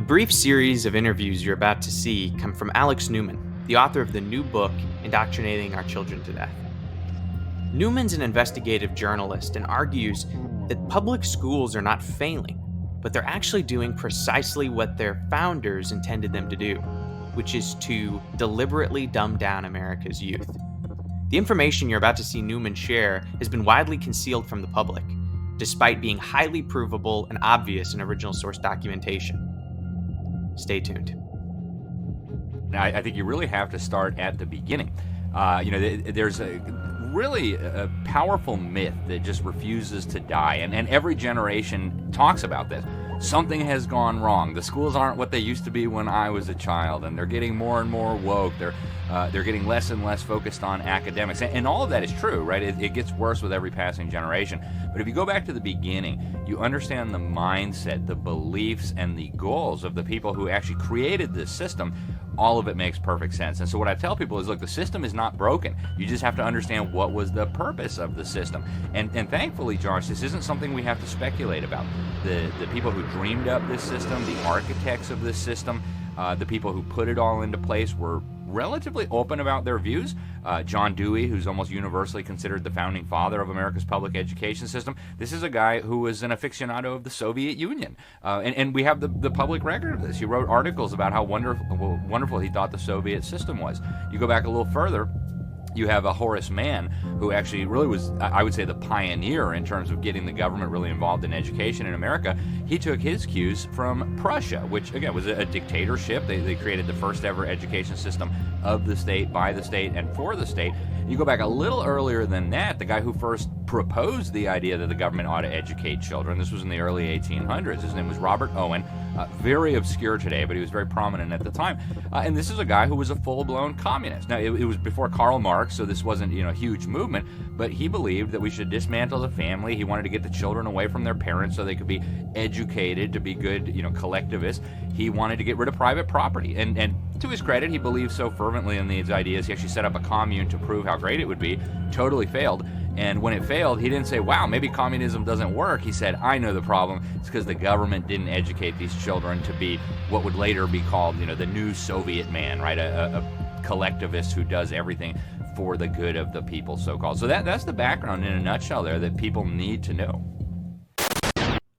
brief series of interviews you're about to see come from Alex Newman, the author of the new book, Indoctrinating Our Children to Death. Newman's an investigative journalist and argues that public schools are not failing, but they're actually doing precisely what their founders intended them to do, which is to deliberately dumb down America's youth. The information you're about to see Newman share has been widely concealed from the public, despite being highly provable and obvious in original source documentation. Stay tuned. Now, I think you really have to start at the beginning. There's a really powerful myth that just refuses to die, and every generation talks about this. Something has gone wrong. The schools aren't what they used to be when I was a child, and they're getting more and more woke. They're getting less and less focused on academics, and all of that is true, right? It gets worse with every passing generation. But if you go back to the beginning, you understand the mindset, the beliefs, and the goals of the people who actually created this system. All of it makes perfect sense. And so what I tell people is, look, the system is not broken. You just have to understand what was the purpose of the system. And thankfully, Josh, this isn't something we have to speculate about. The people who dreamed up this system, the architects of this system, the people who put it all into place were relatively open about their views. John Dewey, who's almost universally considered the founding father of America's public education system, this is a guy who was an aficionado of the Soviet Union. And we have the public record of this. He wrote articles about how wonderful he thought the Soviet system was. You go back a little further, you have a Horace Mann, who actually really was, I would say, the pioneer in terms of getting the government really involved in education in America. He took his cues from Prussia, which, again, was a dictatorship. They created the first ever education system of the state, by the state, and for the state. You go back a little earlier than that, the guy who first proposed the idea that the government ought to educate children, this was in the early 1800s. His name was Robert Owen, very obscure today, but he was very prominent at the time. And this is a guy who was a full-blown communist. Now, it was before Karl Marx, so this wasn't, a huge movement, but he believed that we should dismantle the family. He wanted to get the children away from their parents so they could be educated to be good, collectivists. He wanted to get rid of private property. And to his credit, he believed so fervently in these ideas, he actually set up a commune to prove how great it would be. Totally failed. And when it failed, he didn't say, wow, maybe communism doesn't work. He said, I know the problem. It's because the government didn't educate these children to be what would later be called, the new Soviet man, right? A collectivist who does everything for the good of the people, so-called. So that's the background in a nutshell there that people need to know.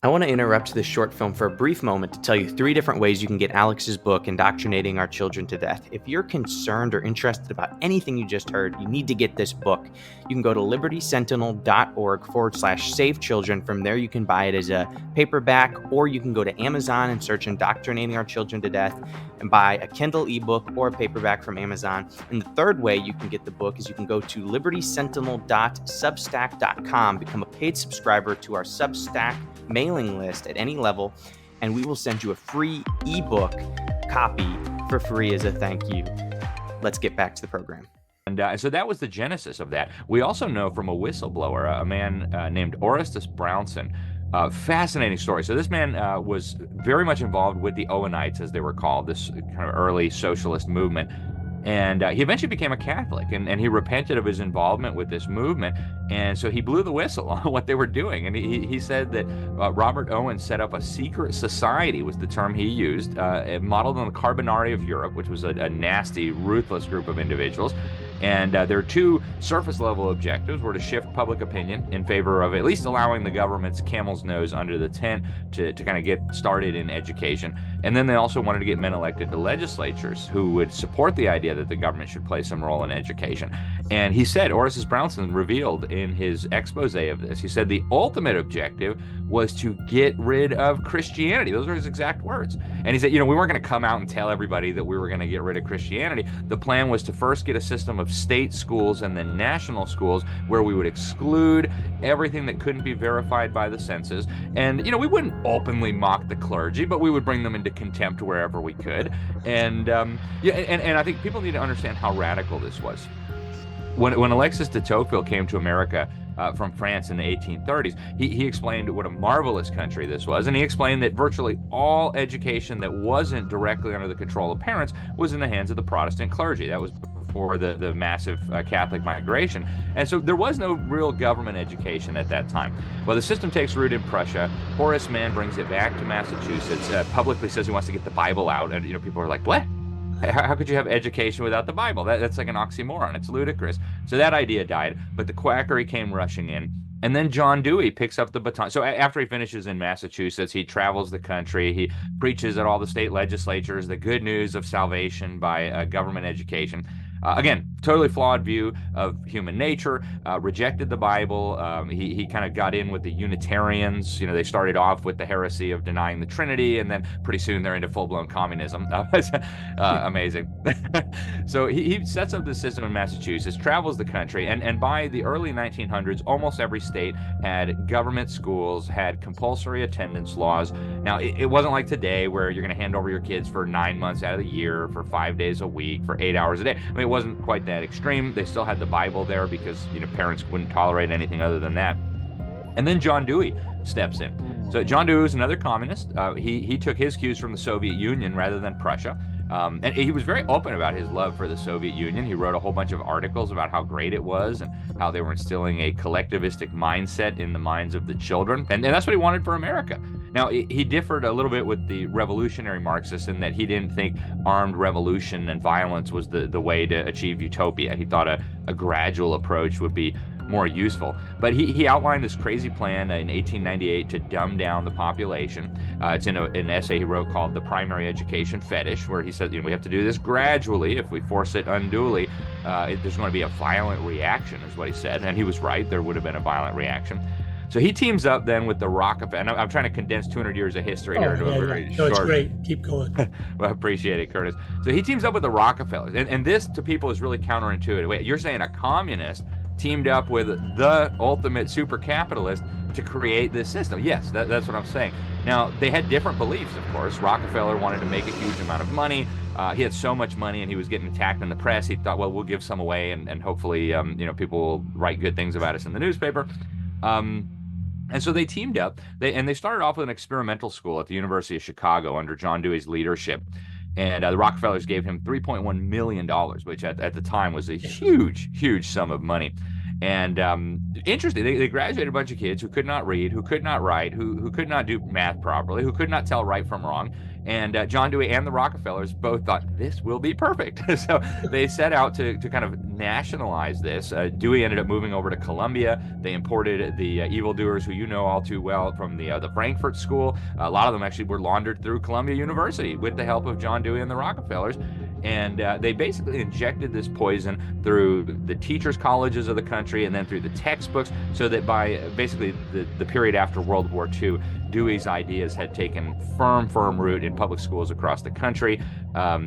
I want to interrupt this short film for a brief moment to tell you 3 different ways you can get Alex's book, Indoctrinating Our Children to Death. If you're concerned or interested about anything you just heard, you need to get this book. You can go to libertysentinel.org/save children. From there, you can buy it as a paperback, or you can go to Amazon and search Indoctrinating Our Children to Death and buy a Kindle ebook or a paperback from Amazon. And the third way you can get the book is you can go to libertysentinel.substack.com, become a paid subscriber to our Substack mailing list at any level, and we will send you a free ebook copy for free as a thank you. Let's get back to the program. And so that was the genesis of that. We also know from a whistleblower, a man named Orestes Brownson. Fascinating story. So this man was very much involved with the Owenites, as they were called, this kind of early socialist movement. And he eventually became a Catholic, and he repented of his involvement with this movement. And so he blew the whistle on what they were doing. And he said that Robert Owen set up a secret society, was the term he used, modeled on the Carbonari of Europe, which was a nasty, ruthless group of individuals. And their 2 surface-level objectives were to shift public opinion in favor of at least allowing the government's camel's nose under the tent to kind of get started in education. And then they also wanted to get men elected to legislatures who would support the idea that the government should play some role in education. And he said, Orestes Brownson revealed in his expose of this, he said the ultimate objective was to get rid of Christianity. Those are his exact words. And he said, we weren't going to come out and tell everybody that we were going to get rid of Christianity. The plan was to first get a system of state schools and then national schools where we would exclude everything that couldn't be verified by the census. And, we wouldn't openly mock the clergy, but we would bring them into contempt wherever we could. And I think people need to understand how radical this was. When Alexis de Tocqueville came to America from France in the 1830s, he explained what a marvelous country this was, and he explained that virtually all education that wasn't directly under the control of parents was in the hands of the Protestant clergy. That was for the massive Catholic migration. And so there was no real government education at that time. Well, the system takes root in Prussia. Horace Mann brings it back to Massachusetts, publicly says he wants to get the Bible out. And, people are like, what? How could you have education without the Bible? That's like an oxymoron. It's ludicrous. So that idea died, but the quackery came rushing in. And then John Dewey picks up the baton. So after he finishes in Massachusetts, he travels the country. He preaches at all the state legislatures the good news of salvation by government education. Again, totally flawed view of human nature, rejected the Bible. He kind of got in with the Unitarians. They started off with the heresy of denying the Trinity, and then pretty soon they're into full-blown communism. Amazing. So he sets up this system in Massachusetts, travels the country, and by the early 1900s, almost every state had government schools, had compulsory attendance laws. Now, it wasn't like today where you're going to hand over your kids for 9 months out of the year, for 5 days a week, for 8 hours a day. I mean, it wasn't quite that extreme. They still had the Bible there because, parents wouldn't tolerate anything other than that. And then John Dewey steps in. So John Dewey was another communist. He took his cues from the Soviet Union rather than Prussia. And he was very open about his love for the Soviet Union. He wrote a whole bunch of articles about how great it was and how they were instilling a collectivistic mindset in the minds of the children. And that's what he wanted for America. Now, he differed a little bit with the revolutionary Marxists in that he didn't think armed revolution and violence was the way to achieve utopia. He thought a gradual approach would be more useful. But he outlined this crazy plan in 1898 to dumb down the population. It's in an essay he wrote called The Primary Education Fetish, where he said, we have to do this gradually. If we force it unduly, there's going to be a violent reaction, is what he said. And he was right. There would have been a violent reaction. So he teams up then with the Rockefeller, and I'm trying to condense 200 years of history here into a very short. No, it's great. Keep going. Well, I appreciate it, Curtis. So he teams up with the Rockefellers, and this to people is really counterintuitive. Wait, you're saying a communist teamed up with the ultimate super capitalist to create this system? Yes, that's what I'm saying. Now, they had different beliefs, of course. Rockefeller wanted to make a huge amount of money. He had so much money, and he was getting attacked in the press. He thought, well, we'll give some away, and hopefully, people will write good things about us in the newspaper. And so they teamed up, and they started off with an experimental school at the University of Chicago under John Dewey's leadership. And the Rockefellers gave him $3.1 million, which at the time was a huge, huge sum of money. And interesting, they graduated a bunch of kids who could not read, who could not write, who could not do math properly, who could not tell right from wrong. And John Dewey and the Rockefellers both thought this will be perfect. So they set out to kind of nationalize this. Dewey ended up moving over to Columbia. They imported the evildoers who you know all too well from the Frankfurt School. A lot of them actually were laundered through Columbia University with the help of John Dewey and the Rockefellers. And they basically injected this poison through the teachers' colleges of the country and then through the textbooks, so that by basically the period after World War II, Dewey's ideas had taken firm root in public schools across the country.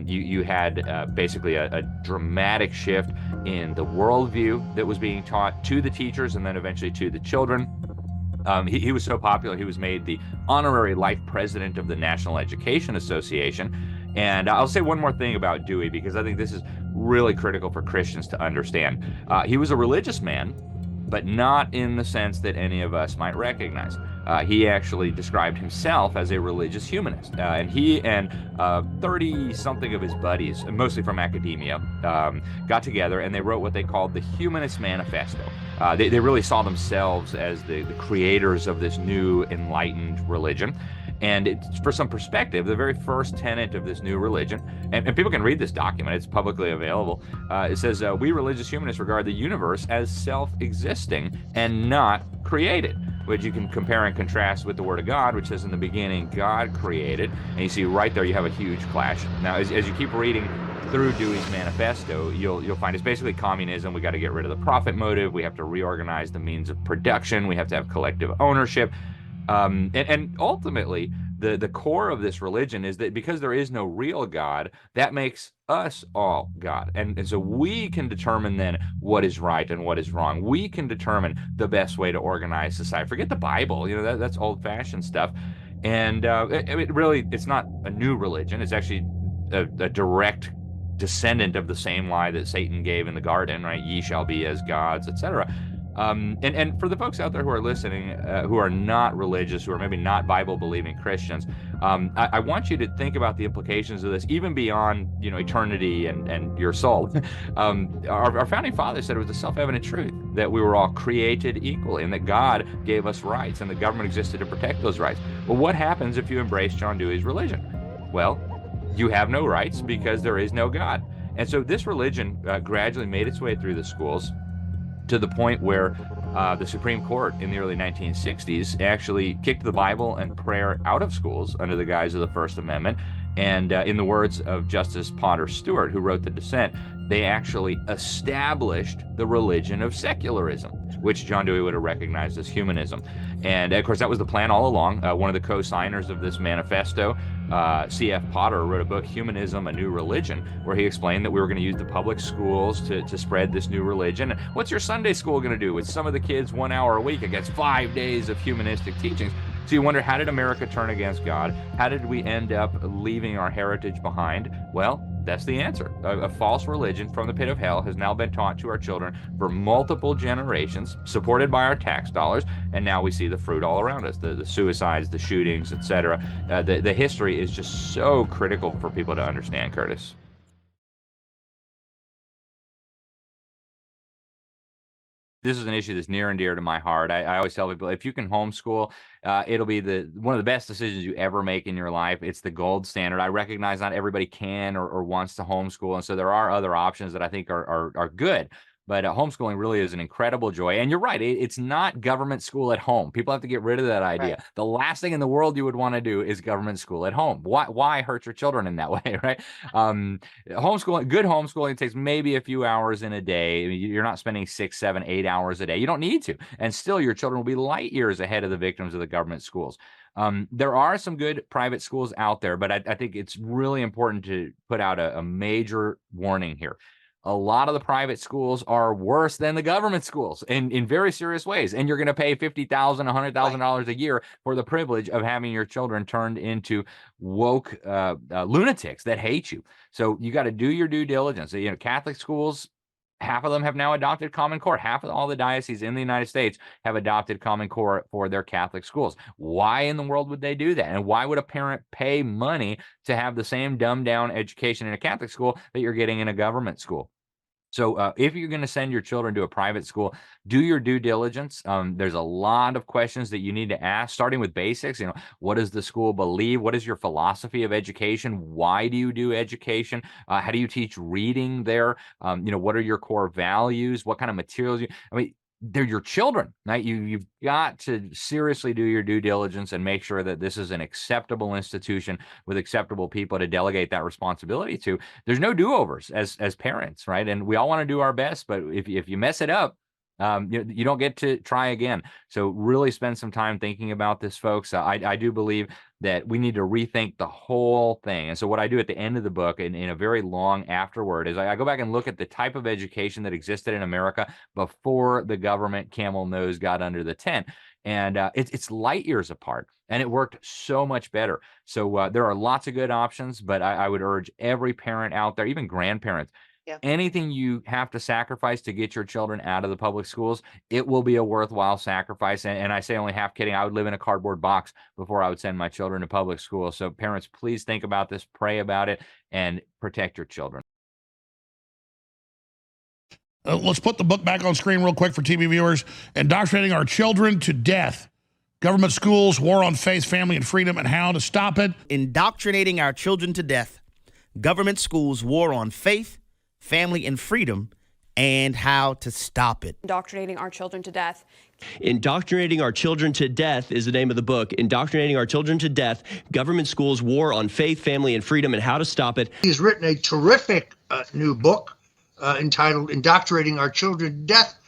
You had basically a dramatic shift in the worldview that was being taught to the teachers and then eventually to the children. He was so popular, he was made the honorary life president of the National Education Association. And I'll say one more thing about Dewey, because I think this is really critical for Christians to understand. He was a religious man, but not in the sense that any of us might recognize. He actually described himself as a religious humanist. And he and 30-something of his buddies, mostly from academia, got together and they wrote what they called the Humanist Manifesto. They really saw themselves as the creators of this new enlightened religion. And for some perspective, the very first tenet of this new religion, and people can read this document, it's publicly available, it says, we religious humanists regard the universe as self-existing and not created, which you can compare and contrast with the Word of God, which says in the beginning, God created. And you see right there, you have a huge clash. Now, as you keep reading through Dewey's manifesto, you'll find it's basically communism. We got to get rid of the profit motive. We have to reorganize the means of production. We have to have collective ownership. And ultimately, the core of this religion is that because there is no real God, that makes us all God. And so we can determine then what is right and what is wrong. We can determine the best way to organize society. Forget the Bible, that's old-fashioned stuff. And it's not a new religion. It's actually a direct descendant of the same lie that Satan gave in the garden, right? Ye shall be as gods, etc. And for the folks out there who are listening, who are not religious, who are maybe not Bible-believing Christians, I want you to think about the implications of this, even beyond eternity and your soul. Our founding fathers said it was a self-evident truth that we were all created equally, and that God gave us rights, and the government existed to protect those rights. Well, what happens if you embrace John Dewey's religion? Well, you have no rights because there is no God. And so this religion gradually made its way through the schools, to the point where the Supreme Court in the early 1960s actually kicked the Bible and prayer out of schools under the guise of the First Amendment. And in the words of Justice Potter Stewart, who wrote the dissent, they actually established the religion of secularism, which John Dewey would have recognized as humanism. And of course, that was the plan all along. One of the co-signers of this manifesto, C.F. Potter, wrote a book, Humanism, A New Religion, where he explained that we were going to use the public schools to spread this new religion. And what's your Sunday school going to do with some of the kids 1 hour a week against 5 days of humanistic teachings? So you wonder, how did America turn against God? How did we end up leaving our heritage behind? Well, that's the answer. A false religion from the pit of hell has now been taught to our children for multiple generations, supported by our tax dollars, and now we see the fruit all around us, the suicides, the shootings, etc. The history is just so critical for people to understand, Curtis. This is an issue that's near and dear to my heart. I always tell people, if you can homeschool, it'll be one of the best decisions you ever make in your life. It's the gold standard. I recognize not everybody can or wants to homeschool, and so there are other options that I think are good. But homeschooling really is an incredible joy. And you're right, it's not government school at home. People have to get rid of that idea. Right. The last thing in the world you would want to do is government school at home. Why hurt your children in that way, right? Homeschooling, good homeschooling takes maybe a few hours in a day. You're not spending 6, 7, 8 hours a day. You don't need to. And still, your children will be light years ahead of the victims of the government schools. There are some good private schools out there, but I think it's really important to put out a major warning here. A lot of the private schools are worse than the government schools in very serious ways. And you're going to pay $50,000, $100,000 a year for the privilege of having your children turned into woke lunatics that hate you. So you got to do your due diligence. Catholic schools, half of them have now adopted Common Core. Half of all the dioceses in the United States have adopted Common Core for their Catholic schools. Why in the world would they do that? And why would a parent pay money to have the same dumbed down education in a Catholic school that you're getting in a government school? So if you're going to send your children to a private school, do your due diligence. There's a lot of questions that you need to ask, starting with basics. What does the school believe? What is your philosophy of education? Why do you do education? How do you teach reading there? What are your core values? What kind of materials? They're your children, right? You've got to seriously do your due diligence and make sure that this is an acceptable institution with acceptable people to delegate that responsibility to. There's no do-overs as parents, right? And we all want to do our best, but if you mess it up, you don't get to try again. So really spend some time thinking about this, folks. I do believe that we need to rethink the whole thing. And so what I do at the end of the book, in a very long afterword, is I go back and look at the type of education that existed in America before the government camel nose got under the tent. And it's light years apart, and it worked so much better. So there are lots of good options, but I would urge every parent out there, even grandparents, Yeah. anything you have to sacrifice to get your children out of the public schools, it will be a worthwhile sacrifice. And I say, only half kidding, I would live in a cardboard box before I would send my children to public school. So parents, please think about this, pray about it, and protect your children. Let's put the book back on screen real quick for TV viewers. Indoctrinating Our Children to Death. Government Schools, War on Faith, Family, and Freedom, and How to Stop It. Indoctrinating Our Children to Death. Government Schools, War on Faith, Family, and Freedom, and How to Stop It. Indoctrinating Our Children to Death. Indoctrinating Our Children to Death is the name of the book. Indoctrinating Our Children to Death, Government Schools, War on Faith, Family, and Freedom, and How to Stop It. He's written a terrific new book entitled Indoctrinating Our Children to Death,